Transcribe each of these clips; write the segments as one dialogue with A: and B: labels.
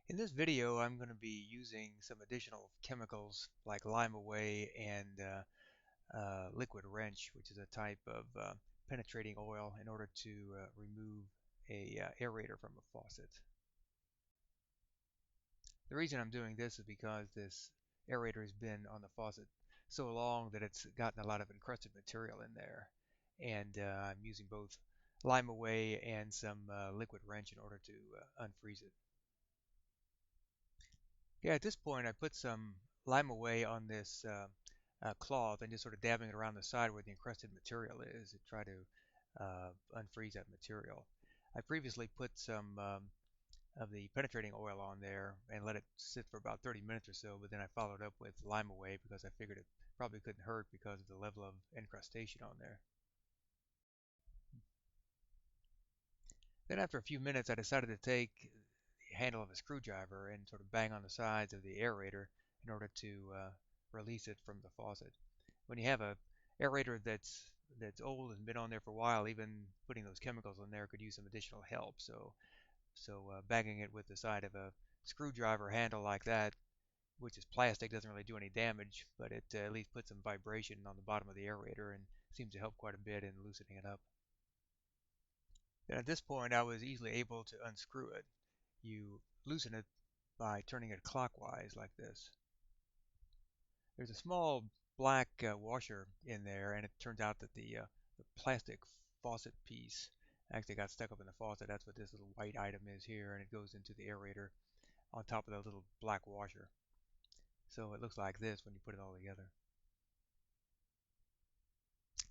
A: In this video, I'm going to be using some additional chemicals like lime away and liquid wrench, which is a type of penetrating oil in order to remove a aerator from a faucet. The reason I'm doing this is because this aerator has been on the faucet so long that it's gotten a lot of encrusted material in there. And I'm using both lime away and some liquid wrench in order to unfreeze it. Yeah, at this point I put some lime away on this cloth and just sort of dabbing it around the side where the encrusted material is to try to unfreeze that material. I previously put some of the penetrating oil on there and let it sit for about 30 minutes or so, but then I followed up with lime away because I figured it probably couldn't hurt because of the level of encrustation on there. Then after a few minutes I decided to take the handle of a screwdriver and sort of bang on the sides of the aerator in order to release it from the faucet. When you have a aerator that's old and been on there for a while, even putting those chemicals in there could use some additional help. So banging it with the side of a screwdriver handle like that, which is plastic, doesn't really do any damage, but it at least puts some vibration on the bottom of the aerator and seems to help quite a bit in loosening it up. And at this point, I was easily able to unscrew it. You loosen it by turning it clockwise like this. There's a small black washer in there, and it turns out that the plastic faucet piece actually got stuck up in the faucet. That's what this little white item is here, and it goes into the aerator on top of the little black washer. So it looks like this when you put it all together.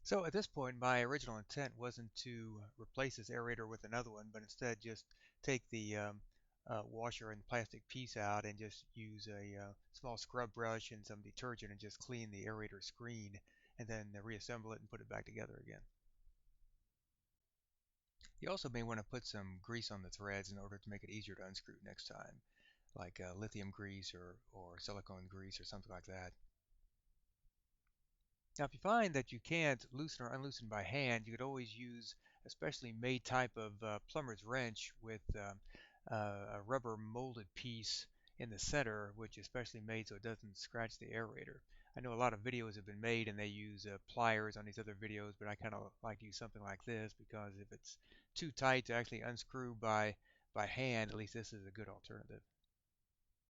A: So at this point, my original intent wasn't to replace this aerator with another one, but instead just take the washer and plastic piece out and just use a small scrub brush and some detergent and just clean the aerator screen and then reassemble it and put it back together again. You also may want to put some grease on the threads in order to make it easier to unscrew next time, like lithium grease or silicone grease or something like that. Now, if you find that you can't loosen or unloosen by hand, you could always use a specially made type of plumber's wrench with a rubber molded piece in the center, which is specially made so it doesn't scratch the aerator. I know a lot of videos have been made and they use pliers on these other videos, but I kind of like to use something like this because if it's too tight to actually unscrew by hand, at least this is a good alternative.